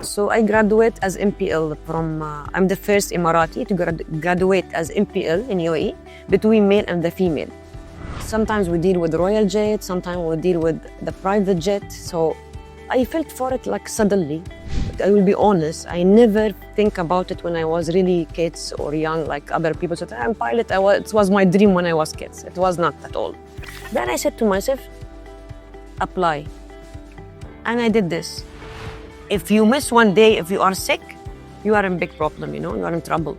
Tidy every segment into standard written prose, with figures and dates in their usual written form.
So I graduate as MPL from, I'm the first Emirati to graduate as MPL in UAE between male and the female. Sometimes we deal with royal jet, sometimes we deal with the private jet. So I felt for it like suddenly. I will be honest, I never think about it when I was really kids or young, like other people said, I'm pilot. It was my dream when I was kids. It was not at all. Then I said to myself, apply. And I did this. If you miss one day, if you are sick, you are in big problem, you are in trouble.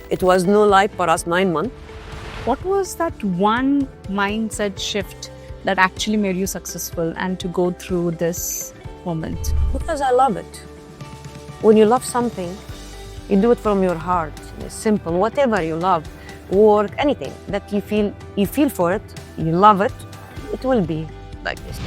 It was no life for us 9 months. What was that one mindset shift that actually made you successful and to go through this moment? Because I love it. When you love something, you do it from your heart. It's simple. Whatever you love, work, anything that you feel for it, you love it, it will be like this.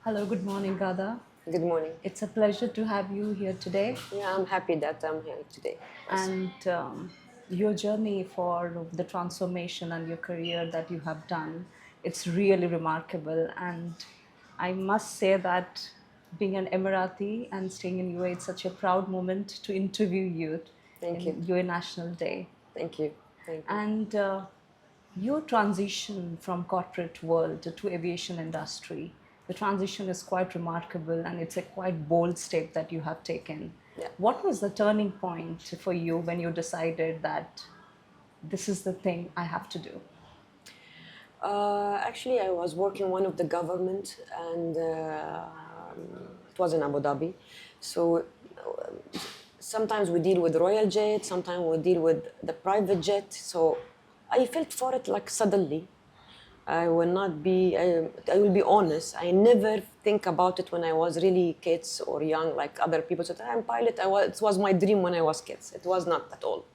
Hello, good morning, Ghada. Good morning. It's a pleasure to have you here today. Yeah, I'm happy that I'm here today. And your journey for the transformation and your career that you have done, it's really remarkable. And I must say that being an Emirati and staying in UAE, it's such a proud moment to interview you. Thank you. Your National Day. Thank you. Thank you. And your transition from corporate world to aviation industry, the transition is quite remarkable and it's a quite bold step that you have taken. Yeah. What was the turning point for you when you decided that this is the thing I have to do? Actually, I was working one of the government and it was in Abu Dhabi. So sometimes we deal with royal jet, sometimes we deal with the private jet. So I felt for it like suddenly. I will be honest, I never think about it when I was really kids or young, like other people said, I'm pilot. It was my dream when I was kids. It was not at all.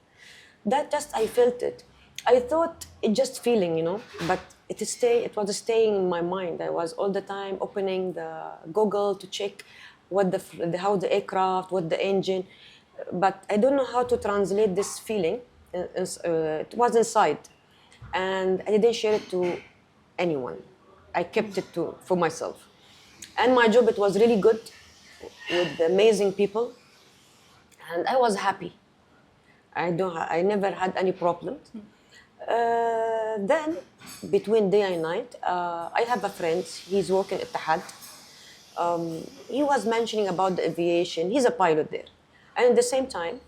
I felt it. I thought it just feeling, but it was staying in my mind. I was all the time opening the Google to check how the aircraft, what the engine, but I don't know how to translate this feeling. It was inside, and I didn't share it to anyone. I kept it for myself. And my job, it was really good with amazing people. And I was happy. I never had any problems. Then, between day and night, I have a friend, he's working at Ittihad. He was mentioning about the aviation. He's a pilot there. And at the same time,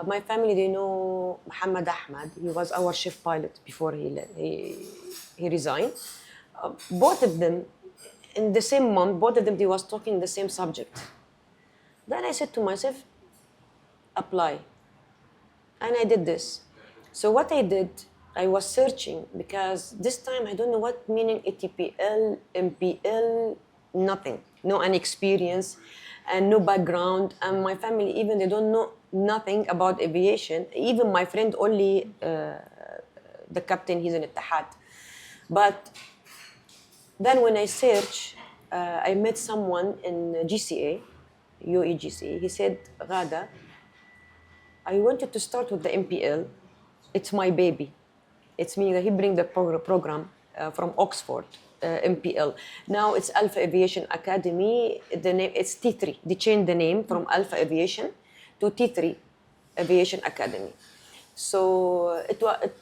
my family, they know Muhammad Ahmad. He was our chief pilot before he resigned. Both of them, in the same month, they was talking the same subject. Then I said to myself, apply. And I did this. So what I did, I was searching because this time I don't know what meaning ATPL, MPL, nothing. No any experience and no background. And my family, even they don't know nothing about aviation. Even my friend only, the captain, he's in Ittihad. But then when I search, I met someone in GCA, UAE GCA. He said, Ghada, I wanted to start with the MPL. It's my baby. It's meaning that he bring the program from Oxford, MPL. Now it's Alpha Aviation Academy. The name, it's T3. They changed the name from Alpha Aviation to T3 Aviation Academy. So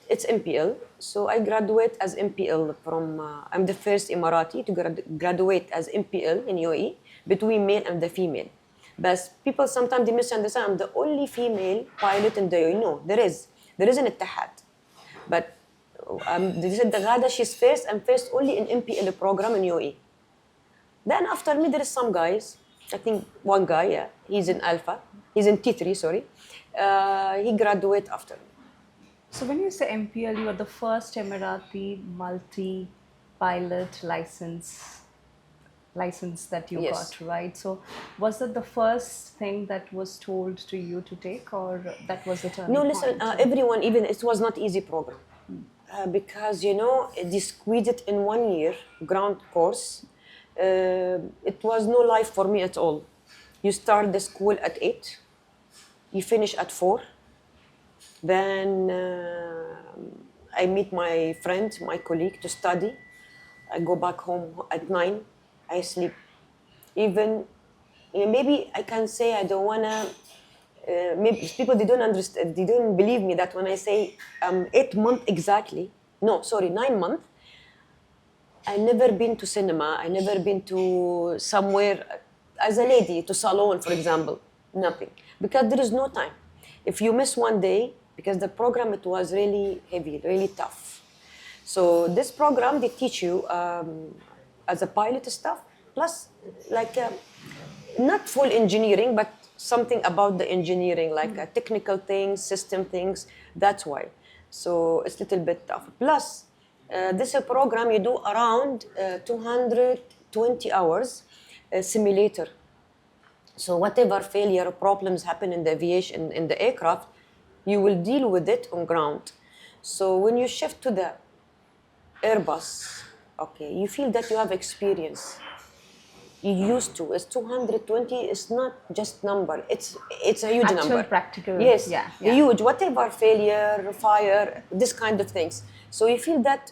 it's MPL. So I graduate as MPL from, I'm the first Emirati to graduate as MPL in UAE between male and the female. But people sometimes they misunderstand, I'm the only female pilot in the UAE. No, there is an Ittihad. But they said the Ghada, she's first, I'm first only in MPL program in UAE. Then after me, there is some guys, I think one guy, yeah, he's in Alpha, he's in T3, sorry. He graduated after me. So when you say MPL, you are the first Emirati multi-pilot license that you got, right? So was that the first thing that was told to you to take, or that was the turning point? No, listen, everyone, even it was not easy program. Because, they squeezed it in 1 year, ground course. It was no life for me at all. You start the school at 8, you finish at 4, Then I meet my friend, my colleague to study. I go back home at 9. I sleep. Even maybe I can say I don't wanna. Maybe people they don't understand. They don't believe me that when I say 8 months exactly. No, sorry, 9 months. I never been to cinema. I never been to somewhere as a lady to salon, for example. Nothing, because there is no time. If you miss one day, because the program it was really heavy, really tough. So this program they teach you as a pilot stuff, plus like not full engineering, but something about the engineering, like technical things, system things. That's why. So it's a little bit tough. Plus, this program you do around 220 hours simulator. So whatever failure or problems happen in the aviation, in the aircraft, you will deal with it on ground. So when you shift to the Airbus, okay, you feel that you have experience. You used to. It's 220. It's not just number. It's a huge Actual number. practical. Yes, Yeah. huge. Whatever failure, fire, this kind of things. So you feel that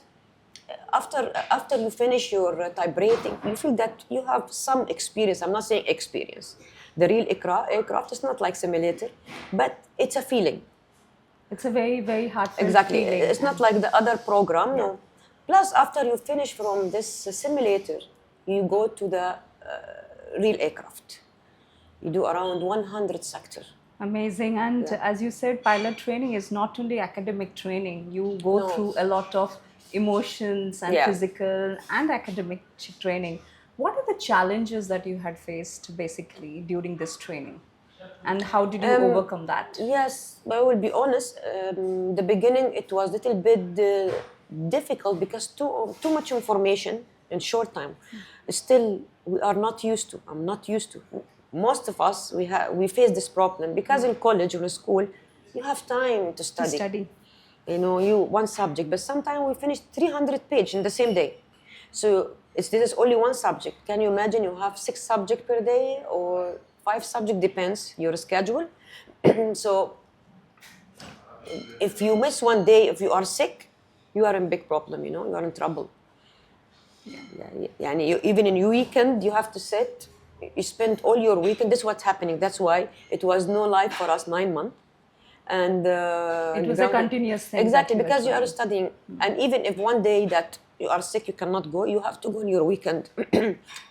after you finish your type rating, you feel that you have some experience. I'm not saying experience. The real aircraft is not like simulator, but it's a feeling. It's a very, very heartfelt Exactly. feeling. It's not like the other program. No. Plus, after you finish from this simulator, you go to the real aircraft. You do around 100 sector. Amazing. And as you said, pilot training is not only academic training. You go No. through a lot of emotions and Yeah. physical and academic training. What are the challenges that you had faced basically during this training? And how did you overcome that? Yes, but I will be honest. The beginning it was a little bit difficult because too much information in short time. Still, we are not used to. I'm not used to. Most of us we face this problem because in college or in school, you have time to study. To study. You know, you one subject, but sometimes we finish 300 pages in the same day. So this is only one subject. Can you imagine you have 6 subjects per day or 5 subjects, depends your schedule. So if you miss one day, if you are sick, you are in big problem, you know, you are in trouble. Yeah, even in your weekend, you have to sit, you spend all your weekend, this is what's happening. That's why it was no life for us 9 months. And it was a continuous thing. Exactly, because you are studying. And even if one day that you are sick, you cannot go, you have to go on your weekend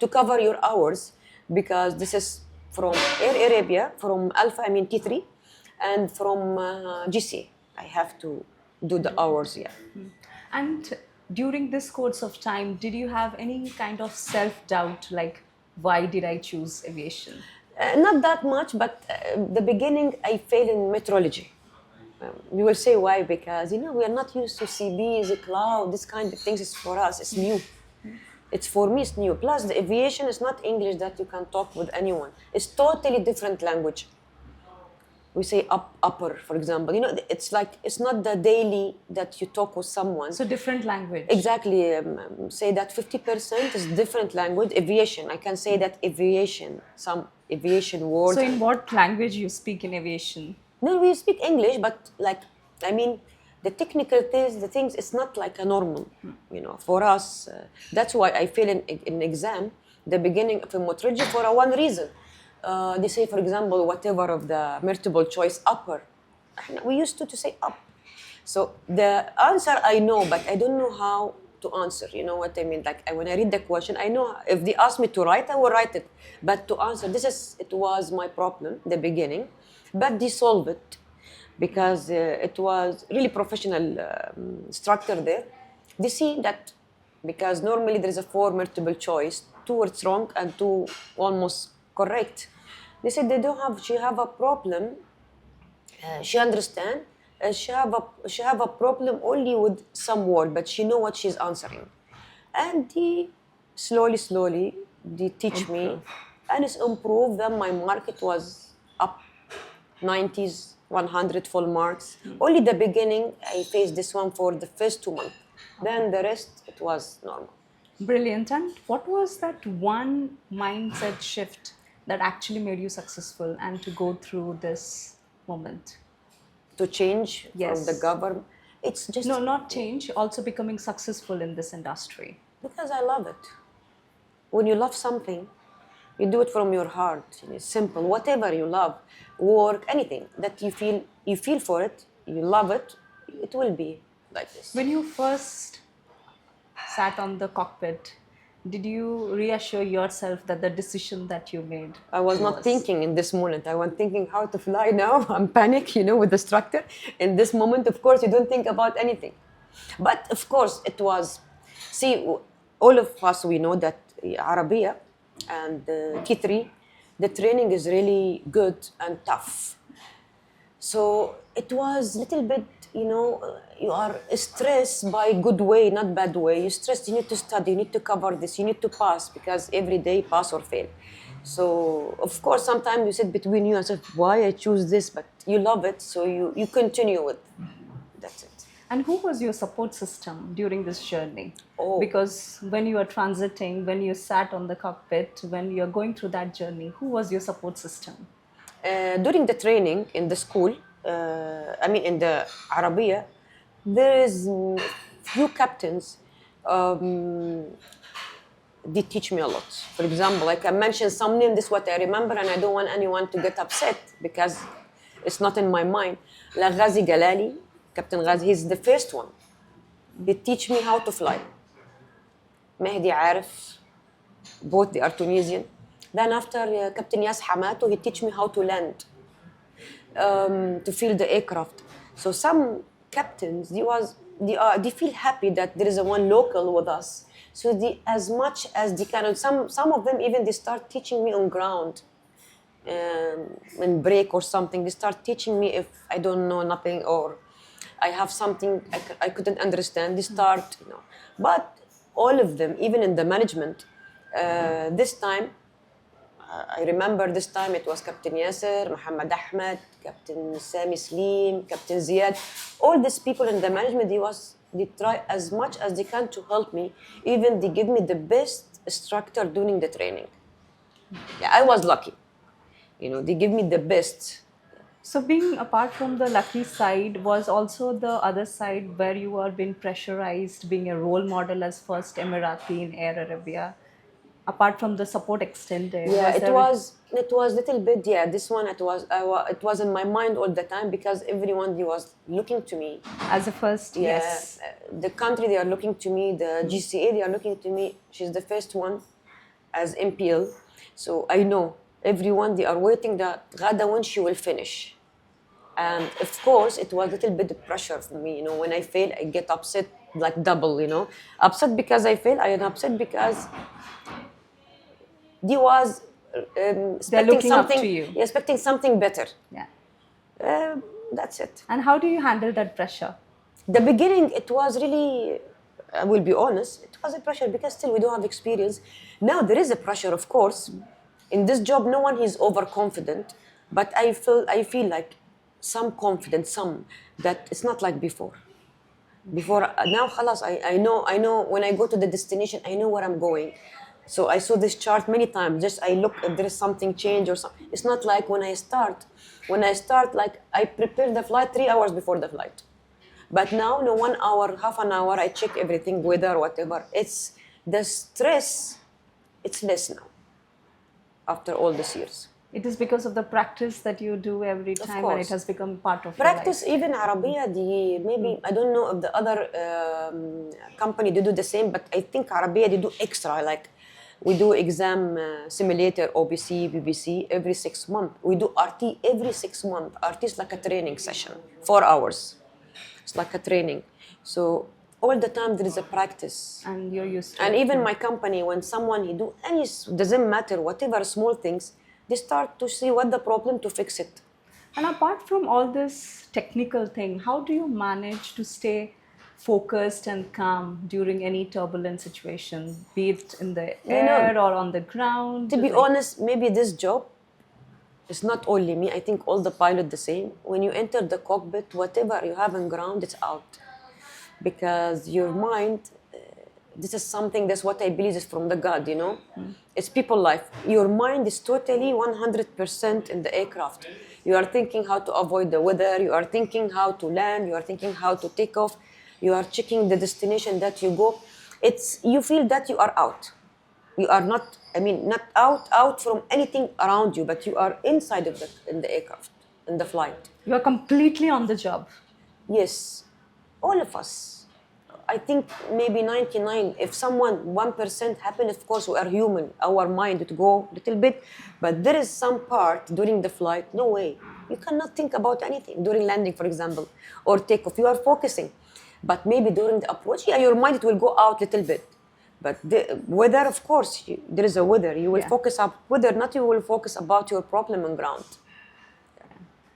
to cover your hours, because this is from Air Arabia, from Alpha, I mean T3, and from GC. I have to do the hours, yeah. And during this course of time, did you have any kind of self-doubt, like, why did I choose aviation? Not that much, but the beginning I failed in meteorology. You will say why? Because you know we are not used to CBs, cloud, this kind of things. It's for us. It's new. It's for me. It's new. Plus, the aviation is not English that you can talk with anyone. It's totally different language. We say upper, for example. You know, it's like it's not the daily that you talk with someone. So different language. Exactly. Say that 50% is different language. Aviation. I can say that aviation. Some aviation words. So in what language you speak in aviation? No, we speak English, but like, I mean, the technical things, the things, it's not like a normal, you know, for us. That's why I fail in exam, the beginning of a meteorology for one reason. They say, for example, whatever of the multiple choice upper. We used to say up. So the answer I know, but I don't know how to answer. You know what I mean? Like when I read the question, I know if they ask me to write, I will write it. But to answer, it was my problem, the beginning. But they solved it because it was really professional structure there. They see that because normally there is a 4 multiple choice, 2 are wrong and 2 almost correct. They said she have a problem. She understand. She have a problem only with some word, but she know what she's answering. And they slowly they teach me, and it's improved. Then my market was up 90s, 100 full marks. Only the beginning, I faced this one for the first 2 months. Then the rest, it was normal. Brilliant. And what was that one mindset shift that actually made you successful and to go through this moment? to change from the Yes. government. It's just No, not change, also becoming successful in this industry. because I love it. When you love something, you do it from your heart. It's simple. Whatever you love, work, anything that you feel for it, you love it, it will be like this. When you first sat on the cockpit, did you reassure yourself that the decision that you made I was not thinking in this moment. I was thinking how to fly now. I'm panic, with the structure. In this moment, of course, you don't think about anything. But of course, it was. See, all of us, we know that Arabia and T3, the training is really good and tough. So it was a little bit, you are stressed by good way, not bad way. You're stressed, you need to study, you need to cover this, you need to pass because every day pass or fail. So of course, sometimes you sit between you and say, why I choose this, but you love it, so you continue with. That's it. And who was your support system during this journey? Oh. Because when you are transiting, when you sat on the cockpit, when you're going through that journey, who was your support system? During the training in the school, in the Arabia, there is few captains. They teach me a lot. For example, I can mention some name. This is what I remember, and I don't want anyone to get upset because it's not in my mind. Like Ghazi Galali, Captain Ghazi, he's the first one. They teach me how to fly. Mehdi Arif, both they are Tunisian. Then after Captain Yas Hamato, he teach me how to land, to feel the aircraft. So some captains, they feel happy that there is a one local with us. So they, as much as they can, and some of them even they start teaching me on ground, in break or something. They start teaching me if I don't know nothing or I have something I couldn't understand. They start, But all of them, even in the management, this time, I remember this time it was Captain Yasser, Muhammad Ahmed, Captain Sami Slim, Captain Ziad. All these people in the management, they try as much as they can to help me. Even they give me the best instructor during the training. Yeah, I was lucky. They give me the best. So being apart from the lucky side was also the other side where you are being pressurized, being a role model as first Emirati in Air Arabia. Apart from the support extended, yeah, it was little bit. Yeah, this one it was in my mind all the time because everyone was looking to me as a first. Yeah, Yes, the country they are looking to me, the GCA they are looking to me. She's the first one as MPL, so I know everyone they are waiting that Ghada when she will finish. And of course, it was a little bit of pressure for me. When I fail, I get upset like double. Upset because I fail. I am upset because they was expecting looking up something. to you. Expecting something better. yeah. That's it. And how do you handle that pressure? The beginning, it was really. I will be honest. It was a pressure because still we don't have experience. Now there is a pressure, of course. In this job, no one is overconfident, but I feel like some confidence, that it's not like before. Before now, khalas, I know when I go to the destination, I know where I'm going. So I saw this chart many times. Just I look if there is something change or something. It's not like when I start. When I start, like I prepare the flight 3 hours before the flight. But now, no 1 hour, half an hour, I check everything, weather, whatever. It's the stress. It's less now. After all these years. It is because of the practice that you do every time and it has become part of practice. Your life. Even Arabia, maybe I don't know if the other company they do the same, but I think Arabia they do extra. Like we do exam simulator, OBC, BBC every 6 months. We do RT every 6 months. RT is like a training session, 4 hours. It's like a training. So all the time there is a practice. And you're used to And it. even my company, when someone he do any, doesn't matter, whatever small things, they start to see what the problem to fix it. And apart from all this technical thing, how do you manage to stay focused and calm during any turbulent situation, be it in the air or on the ground? To be honest, maybe this job, it's not only me, I think all the pilots the same. When you enter the cockpit, whatever you have on ground, it's out. Because your mind, this is something, that's what I believe is from the God, you know. It's people life. Your mind is totally 100% in the aircraft. You are thinking how to avoid the weather, you are thinking how to land, you are thinking how to take off, you are checking the destination that you go. It's, you feel that you are out. You are not, I mean, not out from anything around you, but you are inside of in the aircraft, in the flight. You are completely on the job. Yes, all of us. I think maybe 99. If someone 1% happen, of course we are human. Our mind would go a little bit, but there is some part during the flight. No way, you cannot think about anything during landing, for example, or takeoff. You are focusing, but maybe during the approach, yeah, your mind it will go out a little bit. But the weather, of course, there is a weather. You will focus up weather, not you will focus about your problem on ground.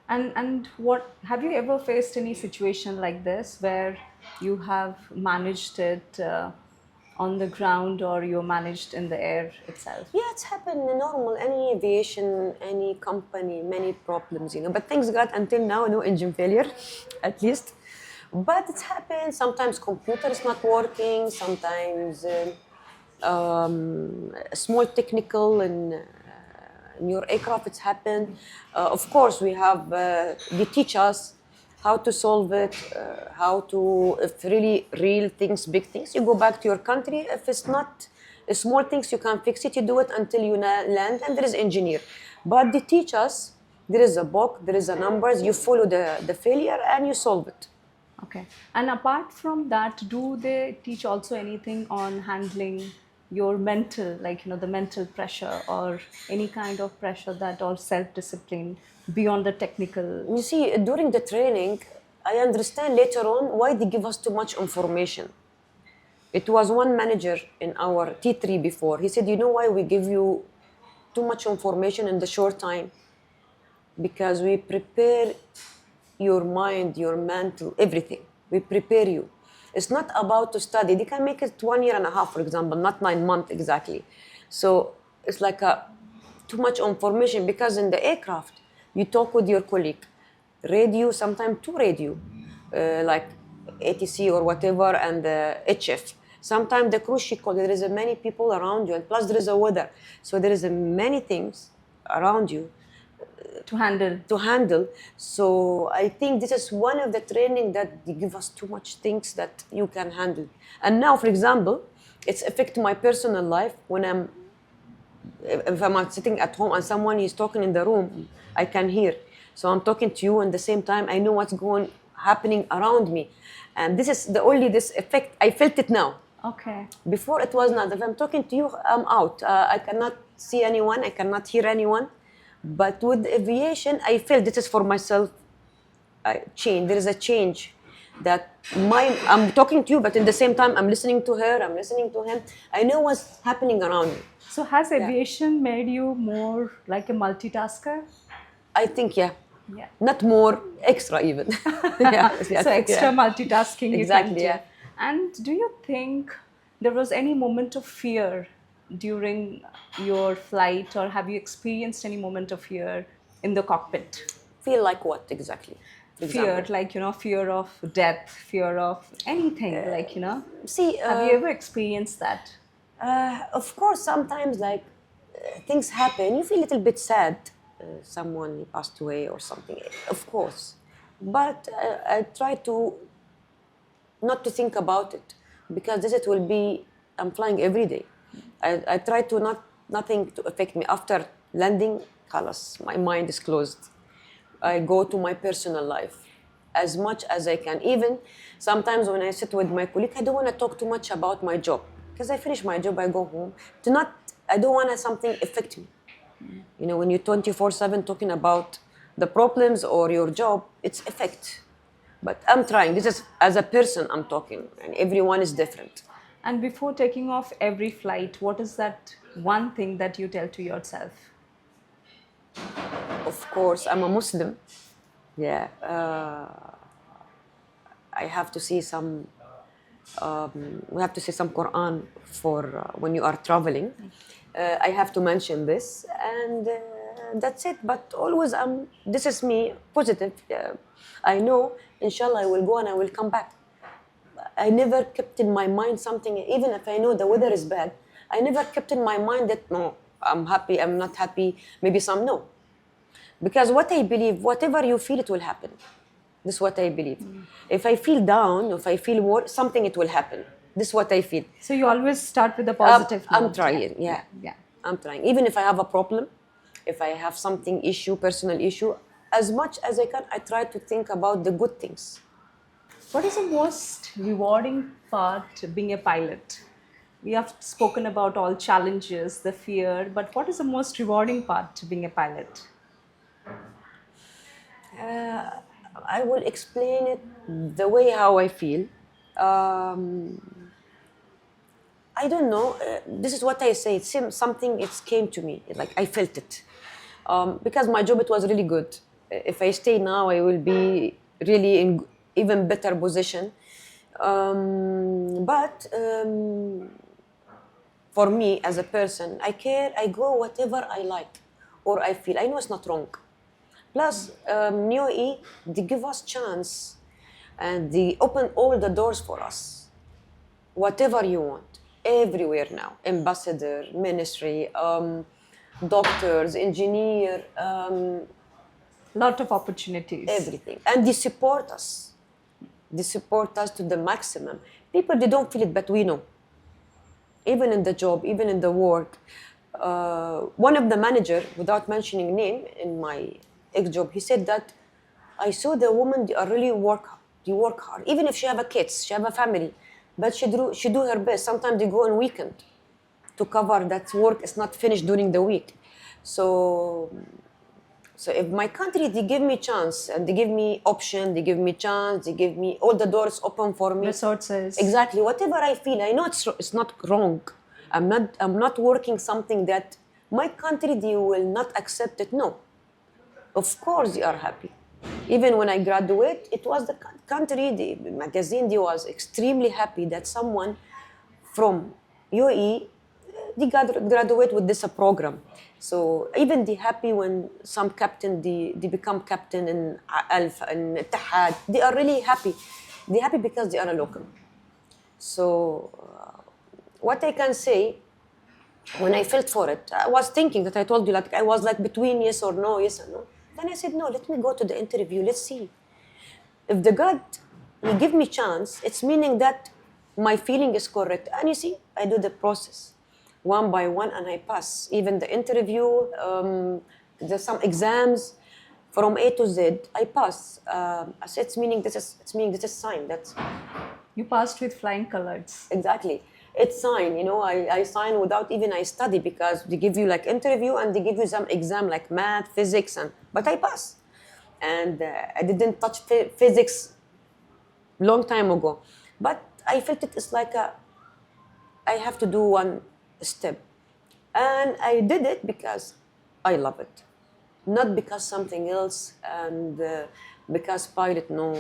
And what, have you ever faced any situation like this where you have managed it on the ground, or you managed in the air itself? Yeah, it's happened in normal, any aviation, any company, many problems, you know. But thanks God, until now, no engine failure, at least. But it's happened. Sometimes computer is not working. Sometimes small technical and in your aircraft it's happened. Of course, we have, they teach us how to solve it, how to, if really real things, big things, you go back to your country. If it's not small things, you can fix it, you do it until you land, and there is engineer. But they teach us, there is a book, there is a numbers, you follow the failure and you solve it. Okay. And apart from that, do they teach also anything on handling your mental, like, you know, the mental pressure or any kind of pressure, that, or self-discipline beyond the technical? You see, during the training, I understand later on why they give us too much information. It was one manager in our T3 before. He said, you know why we give you too much information in the short time? Because we prepare your mind, your mental, everything. We prepare you. It's not about to study. They can make it 1.5 years, for example, not 9 months exactly. So it's like too much information, because in the aircraft, you talk with your colleague, radio, sometimes two radio, like ATC or whatever, and HF. Sometimes the cruise ship call, there is many people around you, and plus there is a weather. So there is many things around you To handle. So I think this is one of the training that they give us too much things that you can handle. And now, for example, it's affect my personal life when if I'm sitting at home and someone is talking in the room, I can hear. So I'm talking to you, and at the same time I know what's happening around me. And this is this effect, I felt it now. Okay. Before it was not. If I'm talking to you, I'm out. I cannot see anyone, I cannot hear anyone. But with aviation, I feel this is for myself. Change. There is a change that I'm talking to you, but at the same time, I'm listening to her, I'm listening to him. I know what's happening around me. So has aviation made you more like a multitasker? I think, yeah. Yeah. Not more, extra even. So extra multitasking. Exactly, you can do. yeah. And do you think there was any moment of fear during your flight, or have you experienced any moment of fear in the cockpit? Feel like what exactly? Fear, like, you know, fear of death, fear of anything, like, you know. See, have you ever experienced that? of course, sometimes like things happen, you feel a little bit sad. Someone passed away or something, of course. But I try to not to think about it, because this it will be, I'm flying every day. I try to nothing to affect me. After landing, خلاص, my mind is closed. I go to my personal life as much as I can. Even sometimes when I sit with my colleague, I don't want to talk too much about my job, because I finish my job, I go home. I don't want something affect me. You know, when you're 24/7 talking about the problems or your job, it's effect. But I'm trying. This is as a person I'm talking, and everyone is different. And before taking off every flight, what is that one thing that you tell to yourself? Of course, I'm a Muslim. Yeah. I have to see some. We have to say some Quran for when you are traveling. I have to mention this, and that's it. But always, this is me, positive. I know, inshallah, I will go and I will come back. I never kept in my mind something, even if I know the weather is bad, I never kept in my mind that no, I'm happy, I'm not happy, maybe some no. Because what I believe, whatever you feel, it will happen. This is what I believe. If I feel down, if I feel worse, something it will happen. This is what I feel. So you always start with a positive I'm note. trying, yeah. Yeah. I'm trying. Even if I have a problem, if I have something issue, personal issue, as much as I can, I try to think about the good things. What is the most rewarding part being a pilot? We have spoken about all challenges, the fear, but what is the most rewarding part to being a pilot? I will explain it the way how I feel. Um, I don't know. This is what I say. It's something. It came to me. Like I felt it, because my job it was really good. If I stay now, I will be really in even better position. But for me as a person, I care. I go whatever I like or I feel. I know it's not wrong. Plus, NEO-E, they give us chance and they open all the doors for us. Whatever you want, everywhere now. Ambassador, ministry, doctors, engineer, Lot of opportunities. everything. And they support us. They support us to the maximum. People, they don't feel it, but we know. Even in the job, even in the work. One of the manager, without mentioning name, in my ex-job, he said that I saw the woman, they are really they work hard. Even if she have a kids, she have a family, but she do her best. Sometimes they go on weekend to cover that work is not finished during the week. So if my country, they give me chance and they give me option, they give me chance, they give me all the doors open for me. Resources. Exactly. Whatever I feel, I know it's not wrong. I'm not working something that my country, they will not accept it. No. Of course they are happy. Even when I graduate, it was the country, the magazine, they was extremely happy that someone from UAE, they graduate with this program. So even they happy when some captain, they become captain in Alpha and Ittihad. They are really happy. They're happy because they are a local. So what I can say, when I felt for it, I was thinking that I told you, like I was like between yes or no, yes or no. Then I said, no, let me go to the interview. Let's see. If the God, he give me chance, it's meaning that my feeling is correct. And you see, I do the process one by one and I pass. Even the interview, there's some exams from A to Z, I pass. I said, it's meaning this is sign. That's You passed with flying colors. exactly. It's sign, I sign without even I study because they give you like interview and they give you some exam like math, physics, but I pass. And I didn't touch physics long time ago. But I felt it's like I have to do one step. And I did it because I love it. Not because something else and because pilot, no.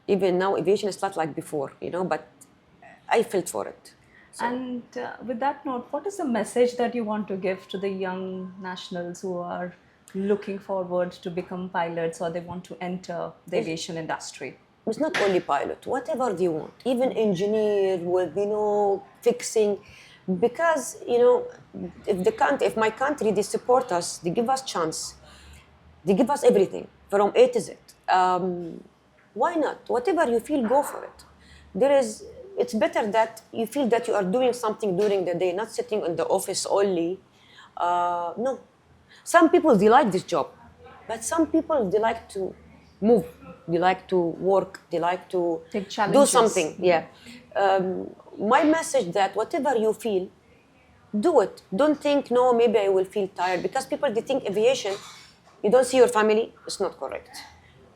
Even now aviation is not like before, but I felt for it. So. And with that note, what is the message that you want to give to the young nationals who are looking forward to become pilots or they want to enter the aviation industry? It's not only pilot, whatever they want, even engineer with, fixing, because, if my country, they support us, they give us chance, they give us everything from A to Z. Why not? Whatever you feel, go for it. It's better that you feel that you are doing something during the day, not sitting in the office only. No. Some people, they like this job, but some people, they like to move, they like to work, they like to take challenges. Do something. Yeah. My message that whatever you feel, do it. Don't think, no, maybe I will feel tired, because people, they think aviation, you don't see your family, it's not correct.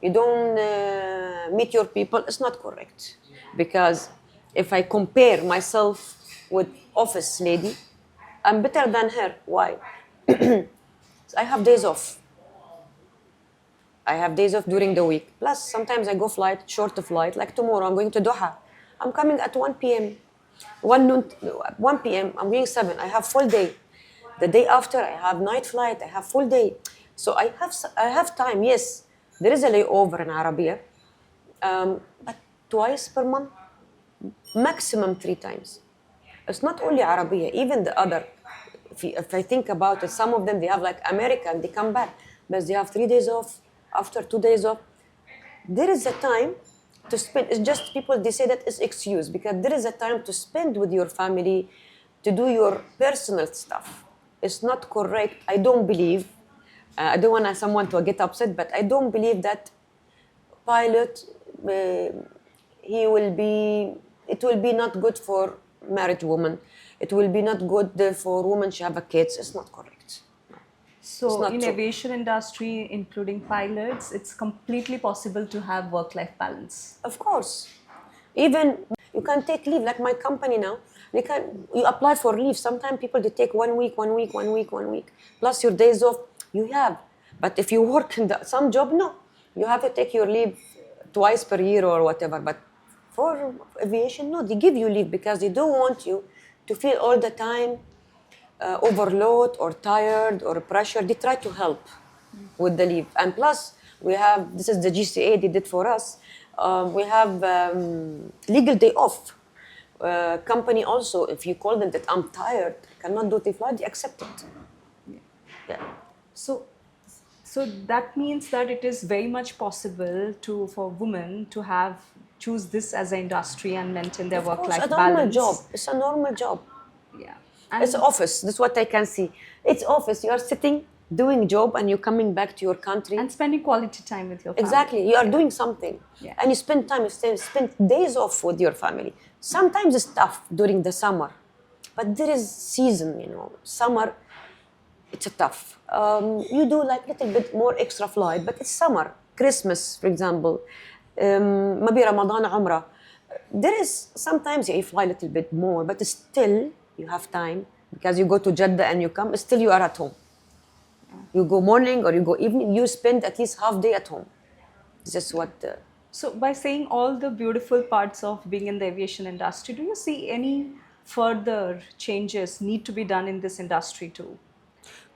You don't meet your people, it's not correct. Because if I compare myself with office lady, I'm better than her. Why? So I have days off. I have days off during the week. Plus, sometimes I go short flight. Like tomorrow, I'm going to Doha. I'm coming at 1 p.m. 1 p.m. I'm going 7. I have full day. The day after, I have night flight. I have full day. So I have time. Yes, there is a layover in Arabia. But twice per month, maximum 3 times. It's not only Arabiya, even the other. If I think about it, some of them, they have like American, they come back, but they have 3 days off, after 2 days off. There is a time to spend. It's just people, they say that it's excuse, because there is a time to spend with your family, to do your personal stuff. It's not correct. I don't believe, I don't want someone to get upset, but I don't believe that pilot, it will be not good for married woman. It will be not good for women to have a kids. It's not correct. So in true. aviation industry, including pilots, it's completely possible to have work-life balance. Of course. Even you can take leave, like my company now. You apply for leave. Sometimes people, they take 1 week, 1 week, 1 week, 1 week. Plus your days off, you have. But if you work in some job, no. You have to take your leave twice per year or whatever. But for aviation, no. They give you leave because they don't want you to feel all the time overload or tired or pressure. They try to help with the leave. And plus, we have, this is the GCA they did for us, we have legal day off. Company also, if you call them that I'm tired, cannot do the flight, they accept it. Yeah. So that means that it is very much possible for women to choose this as an industry and maintain their work-life balance. It's a normal job. Yeah. It's office. That's what I can see. It's office. You are sitting, doing job, and you're coming back to your country. And spending quality time with your family. Exactly. You are doing something. Yeah. And you spend time, spend days off with your family. Sometimes it's tough during the summer. But there is season, Summer, it's tough. You do like a little bit more extra flight, but it's summer. Christmas, for example. Maybe Ramadan, Umrah. There is sometimes you fly a little bit more, but still you have time because you go to Jeddah and you come, still you are at home. You go morning or you go evening, you spend at least half day at home. This is what... So by saying all the beautiful parts of being in the aviation industry, do you see any further changes need to be done in this industry too,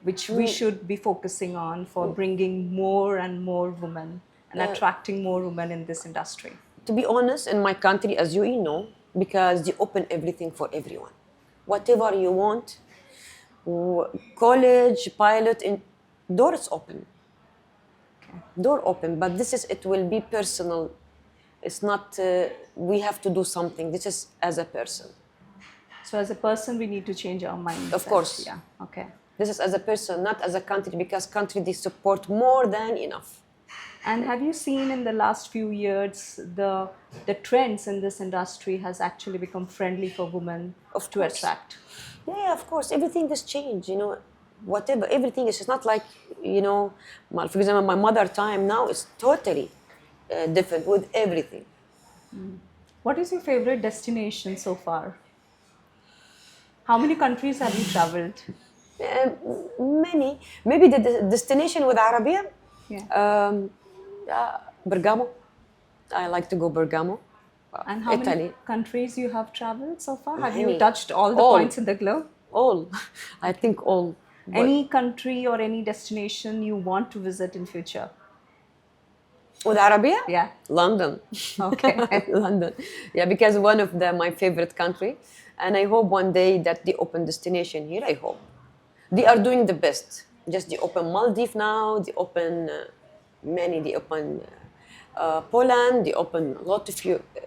which we should be focusing on for bringing more and more women and attracting more women in this industry? To be honest, in my country, as you know, because they open everything for everyone. Whatever you want, college, pilot, door is open. Okay. Door open, but it will be personal. It's not, we have to do something. This is as a person. So as a person, we need to change our mind. Of course. Yeah, okay. This is as a person, not as a country, because country, they support more than enough. And have you seen in the last few years the trends in this industry has actually become friendly for women to attract? Yeah, of course. Everything has changed, whatever. Everything is just not like, for example, my mother time now is totally different with everything. What is your favorite destination so far? How many countries have you traveled? Many. Maybe the destination with Arabia. Yeah. Bergamo. I like to go Bergamo. And how Italy. many countries you have traveled so far? Have Many. you touched all the points in the globe? All. I think all. Any country or any destination you want to visit in future? With Arabia? Yeah. London. Okay. London. Yeah, because one of my favorite country. And I hope one day that they open destination here, I hope. They are doing the best. Just they open Maldives now, they open many, they open Poland, they open a lot of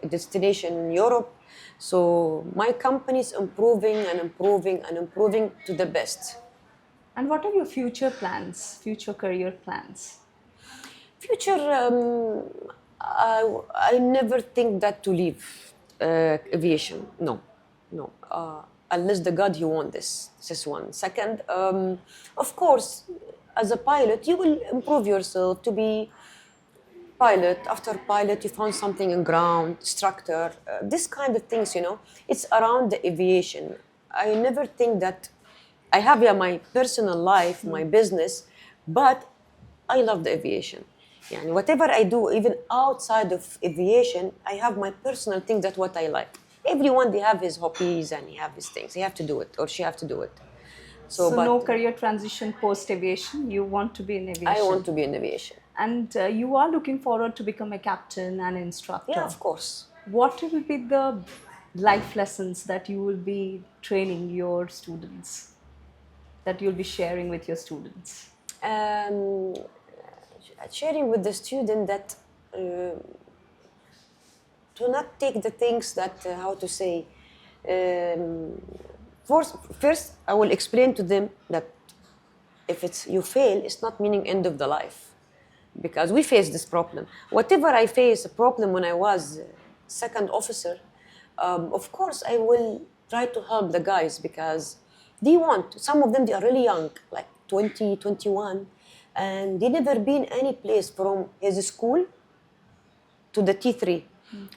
destination in Europe. So my company is improving and improving and improving to the best. And what are your future plans, future career plans? Future, I never think that to leave aviation, no. Unless the God, you want this. This is one. Second, of course, as a pilot, you will improve yourself to be pilot. After pilot, you found something in ground, instructor, this kind of things, It's around the aviation. I never think that I have my personal life, my business, but I love the aviation. Yani whatever I do, even outside of aviation, I have my personal thing, that's what I like. Everyone, they have his hobbies and he have his things. He have to do it or she have to do it. So no career transition post-aviation? You want to be in aviation? I want to be in aviation. And you are looking forward to become a captain and instructor? Yeah, of course. What will be the life lessons that you will be training your students, that you'll be sharing with your students? Um, Sharing with the student that to not take the things that, how to say, um, first I will explain to them that if it's you fail, it's not meaning end of the life, because we face this problem. Whatever I face a problem when I was second officer, of course I will try to help the guys because they want. Some of them they are really young, like 20, 21, and they never been any place from his school to the T3.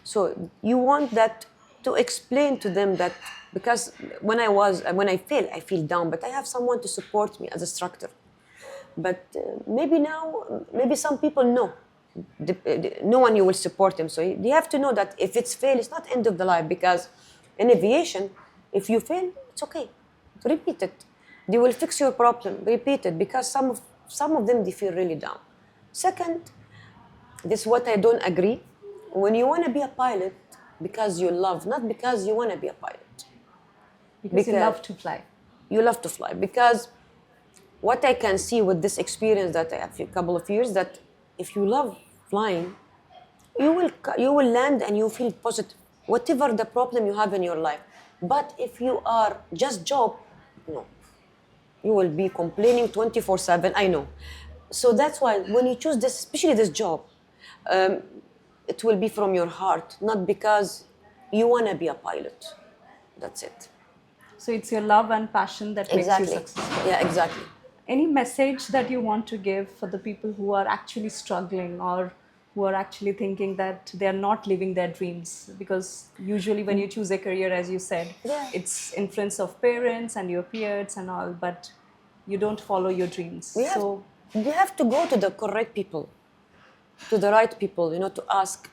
So you want that to explain to them that because when I fail, I feel down, but I have someone to support me as a instructor. But maybe now, maybe some people know. No one you will support them. So you have to know that if it's fail, it's not end of the life because in aviation, if you fail, it's okay. Repeat it. They will fix your problem. Repeat it because some of them they feel really down. Second, this is what I don't agree. When you want to be a pilot because you love, not because you want to be a pilot. Because you love to fly. You love to fly. Because what I can see with this experience that I have a couple of years, that if you love flying, you will land and you feel positive, whatever the problem you have in your life. But if you are just job, no. You will be complaining 24/7, I know. So that's why when you choose this, especially this job, it will be from your heart, not because you want to be a pilot. That's it. So it's your love and passion that makes you successful. Yeah, exactly. Any message that you want to give for the people who are actually struggling or who are actually thinking that they are not living their dreams? Because usually when you choose a career, as you said, it's influence of parents and your peers and all, but you don't follow your dreams. You have to go to the correct people, to the right people, to ask.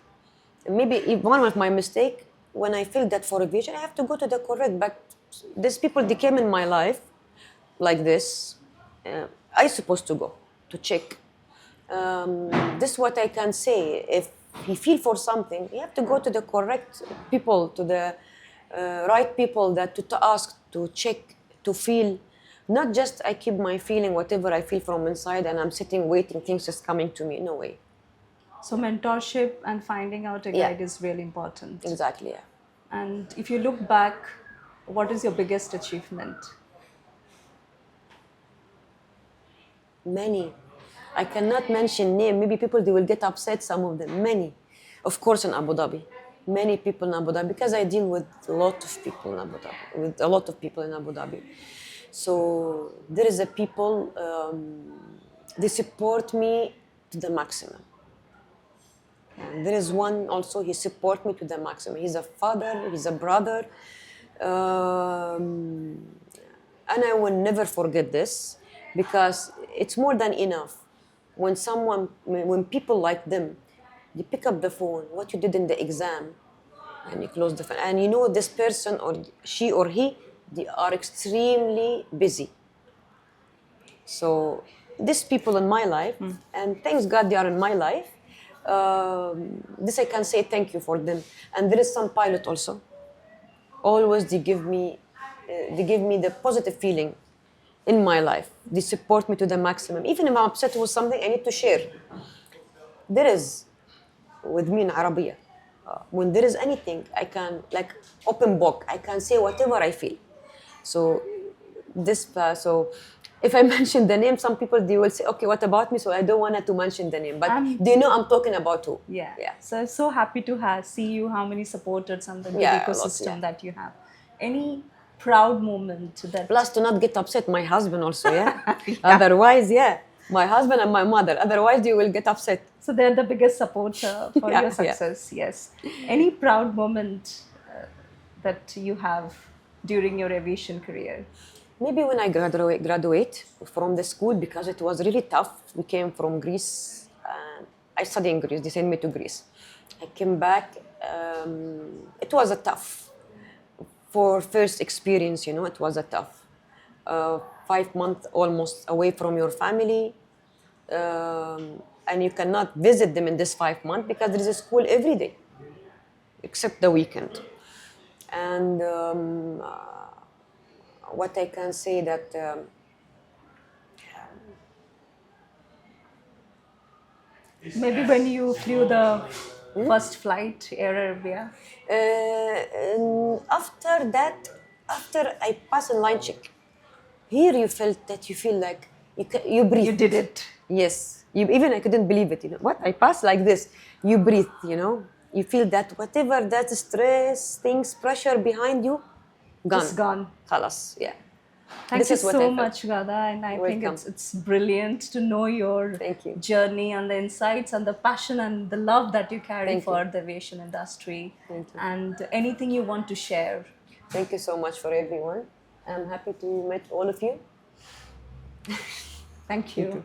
Maybe if one of my mistake, when I feel that for aviation, I have to go to the correct, but these people, they came in my life like this. I supposed to go to check. This is what I can say. If you feel for something, you have to go to the correct people, to the right people that to ask, to check, to feel. Not just I keep my feeling, whatever I feel from inside, and I'm sitting waiting, things just coming to me. No way. So mentorship and finding out a guide is really important. Exactly, yeah. And if you look back, what is your biggest achievement? Many. I cannot mention name. Maybe people, they will get upset, some of them. Many. Of course in Abu Dhabi. Many people in Abu Dhabi, because I deal with a lot of people in Abu Dhabi, with a lot of people in Abu Dhabi. So there is a people, they support me to the maximum. And there is one also, he support me to the maximum. He's a father, he's a brother. And I will never forget this, because it's more than enough. When people like them, they pick up the phone, what you did in the exam, and you close the phone. And you know this person or she or he, they are extremely busy. So these people in my life, and thanks God they are in my life, this I can say thank you for them. And there is some pilot also. Always they give me the positive feeling in my life. They support me to the maximum. Even if I'm upset with something, I need to share. There is, with me in Arabiya, when there is anything, I can, like open book, I can say whatever I feel. So so if I mention the name, some people, they will say, okay, what about me? So I don't want to mention the name, but they know I'm talking about who. Yeah. So happy to see you, how many supporters and the ecosystem that you have. Any proud moment that... Plus, to not get upset, my husband also, Otherwise, my husband and my mother. Otherwise, you will get upset. So they're the biggest supporter for your success, yes. Any proud moment that you have during your aviation career? Maybe when I graduate from the school, because it was really tough. We came from Greece, and I studied in Greece. They sent me to Greece. I came back. It was a tough. For first experience, it was a tough. 5 months almost away from your family. And you cannot visit them in this 5 months because there is a school every day. except the weekend. And what I can say that Maybe when you flew the first flight, Air Arabia. after that, after I pass a line check, here you felt that you feel like you breathe. You did it. Yes, even I couldn't believe it. You know what? I passed like this. You breathe. You know, you feel that whatever that stress, things, pressure behind you, gone. Just gone. Khalas. Yeah. Thank This you is what I so felt. much, Ghada, and I think Welcome. it's brilliant to know your Thank you. journey and the insights and the passion and the love that you carry Thank you. for the aviation industry. Thank you. And anything you want to share. Thank you so much for everyone. I'm happy to meet all of you. Thank you.